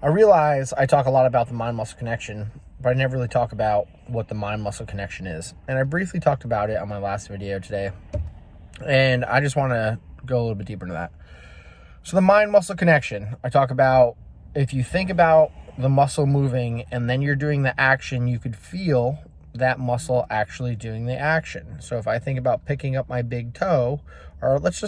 I realize I talk a lot about the mind-muscle connection, but I never really talk about what the mind-muscle connection is. And I briefly talked about it on my last video today, and I just want to go a little bit deeper into that. So the mind-muscle connection, I talk about if you think about the muscle moving and then you're doing the action, you could feel that muscle actually doing the action. So if I think about picking up my big toe, or let's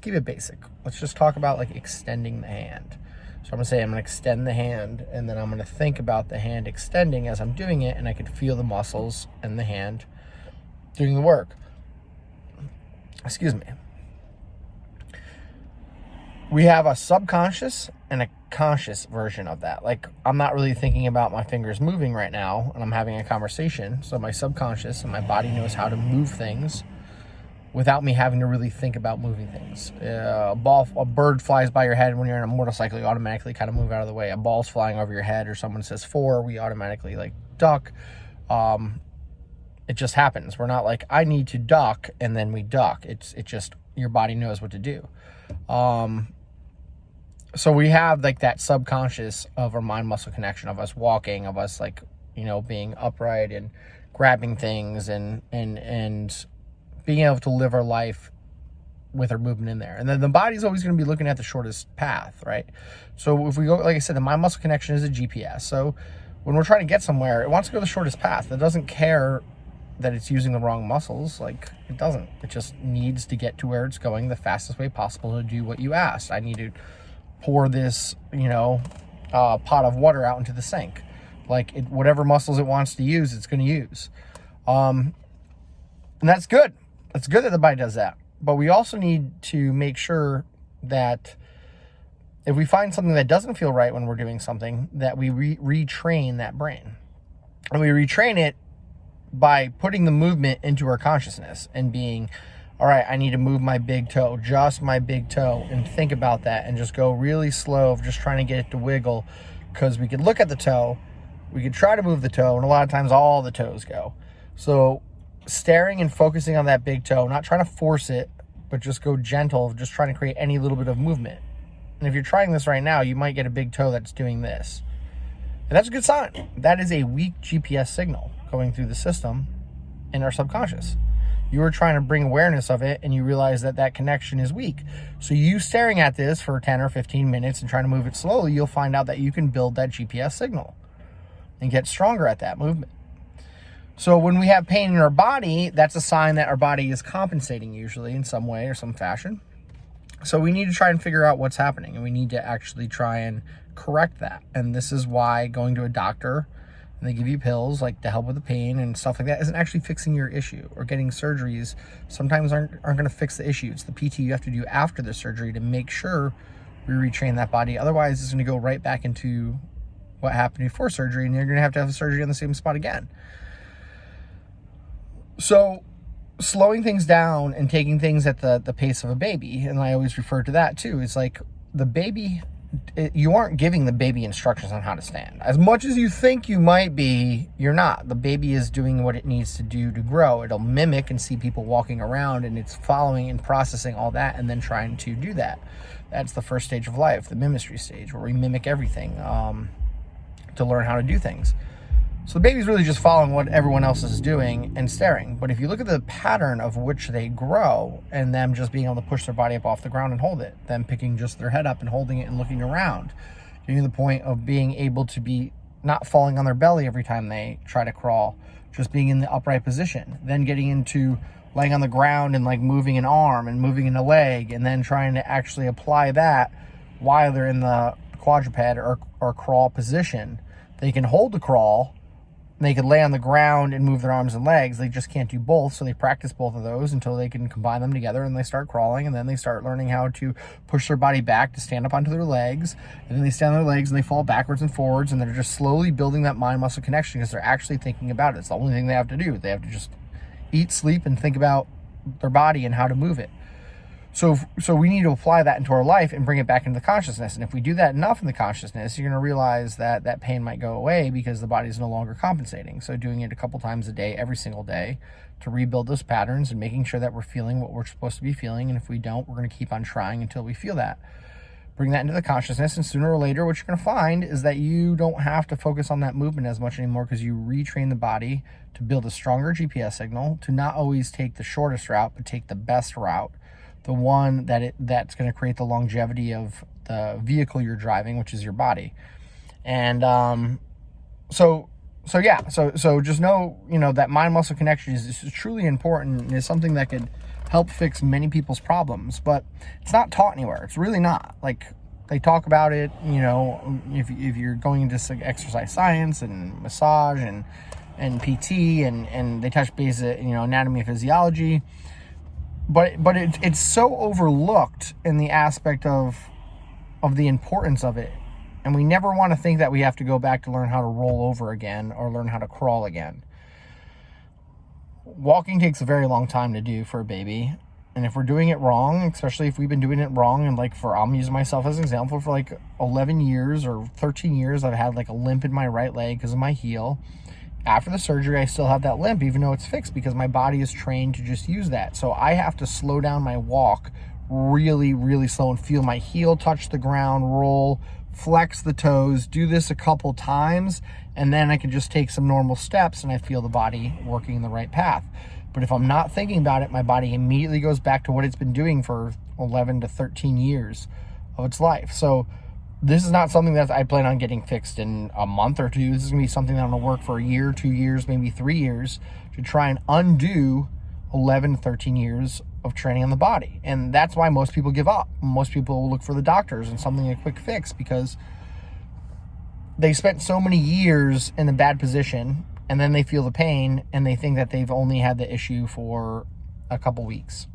keep it basic. Let's just talk about like extending the hand. So I'm gonna say I'm gonna extend the hand, and then I'm gonna think about the hand extending as I'm doing it, and I could feel the muscles in the hand doing the work. Excuse me. We have a subconscious and a conscious version of that. Like, I'm not really thinking about my fingers moving right now, and I'm having a conversation. So my subconscious and my body knows how to move things without me having to really think about moving things. A bird flies by your head when you're in a motorcycle, you automatically kind of move out of the way. A ball's flying over your head, or someone says 4, we automatically like duck. It just happens. We're not like, I need to duck, and then we duck. It just, your body knows what to do. So we have like that subconscious of our mind muscle connection, of us walking, of us like, being upright and grabbing things and being able to live our life with our movement in there. And then the body's always going to be looking at the shortest path, right? So if we go, like I said, the mind muscle connection is a GPS. So when we're trying to get somewhere, it wants to go the shortest path. It doesn't care that it's using the wrong muscles. Like, it doesn't. It just needs to get to where it's going the fastest way possible to do what you asked. I need to pour this, pot of water out into the sink. Like, whatever muscles it wants to use, it's going to use. And that's good. It's good that the body does that. But we also need to make sure that if we find something that doesn't feel right when we're doing something, that we retrain that brain. And we retrain it by putting the movement into our consciousness and being, all right, I need to move my big toe, just my big toe, and think about that and just go really slow of just trying to get it to wiggle, because we could look at the toe, we could try to move the toe, and a lot of times all the toes go. So staring and focusing on that big toe, not trying to force it, but just go gentle, just trying to create any little bit of movement. And if you're trying this right now, you might get a big toe that's doing this. And that's a good sign. That is a weak GPS signal going through the system in our subconscious. You were trying to bring awareness of it, and you realize that that connection is weak. So you staring at this for 10 or 15 minutes and trying to move it slowly, you'll find out that you can build that GPS signal and get stronger at that movement. So when we have pain in our body, that's a sign that our body is compensating, usually in some way or some fashion. So we need to try and figure out what's happening, and we need to actually try and correct that. And this is why going to a doctor, and they give you pills like to help with the pain and stuff like that, isn't actually fixing your issue. Or getting surgeries sometimes aren't going to fix the issue. It's the PT you have to do after the surgery to make sure we retrain that body. Otherwise, it's going to go right back into what happened before surgery, and you're going to have a surgery on the same spot again. So slowing things down and taking things at the pace of a baby, and I always refer to that too, is like the baby, you aren't giving the baby instructions on how to stand. As much as you think you might be, you're not. The baby is doing what it needs to do to grow. It'll mimic and see people walking around, and it's following and processing all that and then trying to do that. That's the first stage of life, the mimicry stage, where we mimic everything to learn how to do things. So the baby's really just following what everyone else is doing and staring. But if you look at the pattern of which they grow, and them just being able to push their body up off the ground and hold it, them picking just their head up and holding it and looking around, getting to the point of being able to be not falling on their belly every time they try to crawl, just being in the upright position, then getting into laying on the ground and like moving an arm and moving in a leg, and then trying to actually apply that while they're in the quadruped or crawl position. They can hold the crawl, they could lay on the ground and move their arms and legs. They just can't do both, so they practice both of those until they can combine them together, and they start crawling, and then they start learning how to push their body back to stand up onto their legs, and then they stand on their legs and they fall backwards and forwards, and they're just slowly building that mind-muscle connection because they're actually thinking about it. It's the only thing they have to do. They have to just eat, sleep, and think about their body and how to move it. So we need to apply that into our life and bring it back into the consciousness. And if we do that enough in the consciousness, you're going to realize that that pain might go away because the body is no longer compensating. So doing it a couple times a day, every single day, to rebuild those patterns and making sure that we're feeling what we're supposed to be feeling. And if we don't, we're going to keep on trying until we feel that. bring that into the consciousness, and sooner or later what you're going to find is that you don't have to focus on that movement as much anymore, because you retrain the body to build a stronger GPS signal, to not always take the shortest route, but take the best route, the one that's going to create the longevity of the vehicle you're driving, which is your body. And so just know, that mind-muscle connection is truly important, and is something that could help fix many people's problems, but it's not taught anywhere. It's really not. Like, they talk about it, if you're going into exercise science and massage and PT, and they touch base at, anatomy and physiology, but it's so overlooked in the aspect of the importance of it. And we never want to think that we have to go back to learn how to roll over again or learn how to crawl again. Walking takes a very long time to do for a baby. And if we're doing it wrong, especially if we've been doing it wrong, and I'm using myself as an example, for 11 years or 13 years, I've had a limp in my right leg because of my heel. After the surgery, I still have that limp, even though it's fixed, because my body is trained to just use that. So I have to slow down my walk really, really slow and feel my heel touch the ground, roll, flex the toes, do this a couple times, and then I can just take some normal steps and I feel the body working in the right path. But if I'm not thinking about it, my body immediately goes back to what it's been doing for 11 to 13 years of its life. So this is not something that I plan on getting fixed in a month or two. This is going to be something that I'm going to work for a year, 2 years, maybe 3 years to try and undo 11 to 13 years of training on the body. And that's why most people give up. Most people look for the doctors and something, a quick fix, because they spent so many years in a bad position, and then they feel the pain and they think that they've only had the issue for a couple weeks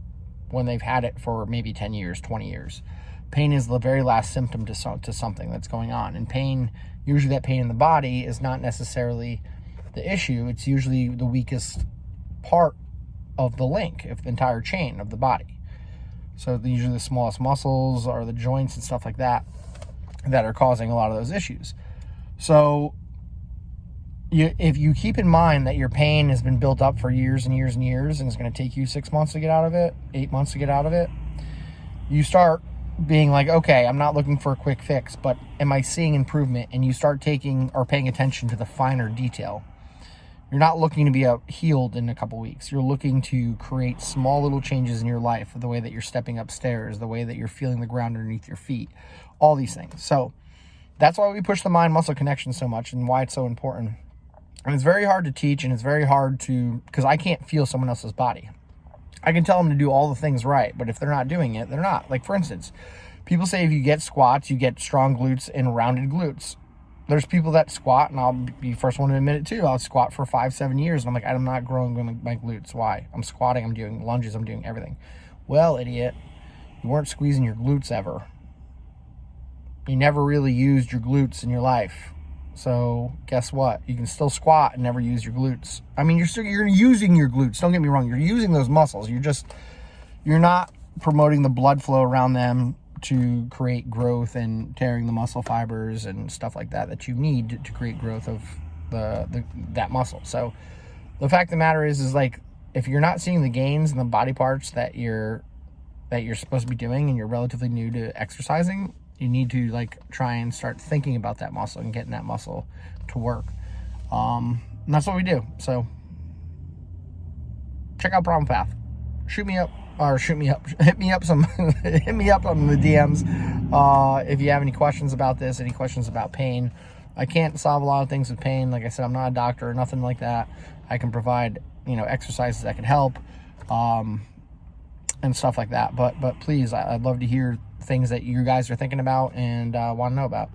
when they've had it for maybe 10 years, 20 years. Pain is the very last symptom to something that's going on. And pain, usually that pain in the body is not necessarily the issue. It's usually the weakest part of the link, of the entire chain of the body. So usually the smallest muscles or the joints and stuff like that are causing a lot of those issues. So if you keep in mind that your pain has been built up for years and years and years, and it's going to take you 6 months to get out of it, 8 months to get out of it, you start being like, okay, I'm not looking for a quick fix, but am I seeing improvement? And you start taking or paying attention to the finer detail. You're not looking to be healed in a couple weeks. You're looking to create small little changes in your life, the way that you're stepping upstairs, the way that you're feeling the ground underneath your feet, all these things. So that's why we push the mind-muscle connection so much, and why it's so important. And it's very hard to teach, and it's very hard because I can't feel someone else's body. I can tell them to do all the things right, but if they're not doing it, they're not. Like, for instance, people say if you get squats, you get strong glutes and rounded glutes. There's people that squat, and I'll be the first one to admit it too. I'll squat for 5-7 years, and I'm like, I'm not growing my glutes. Why? I'm squatting, I'm doing lunges, I'm doing everything. Well, idiot, you weren't squeezing your glutes ever. You never really used your glutes in your life. So guess what? You can still squat and never use your glutes. I mean, you're using your glutes. Don't get me wrong. You're using those muscles. You're not promoting the blood flow around them to create growth and tearing the muscle fibers and stuff like that you need to create growth of that muscle. So the fact of the matter is like, if you're not seeing the gains in the body parts that you're supposed to be doing, and you're relatively new to exercising, you need to try and start thinking about that muscle and getting that muscle to work. And that's what we do. So check out Problem Path. Hit me up on the DMs if you have any questions about this, any questions about pain. I can't solve a lot of things with pain. Like I said, I'm not a doctor or nothing like that. I can provide exercises that can help and stuff like that. But please, I'd love to hear things that you guys are thinking about and want to know about.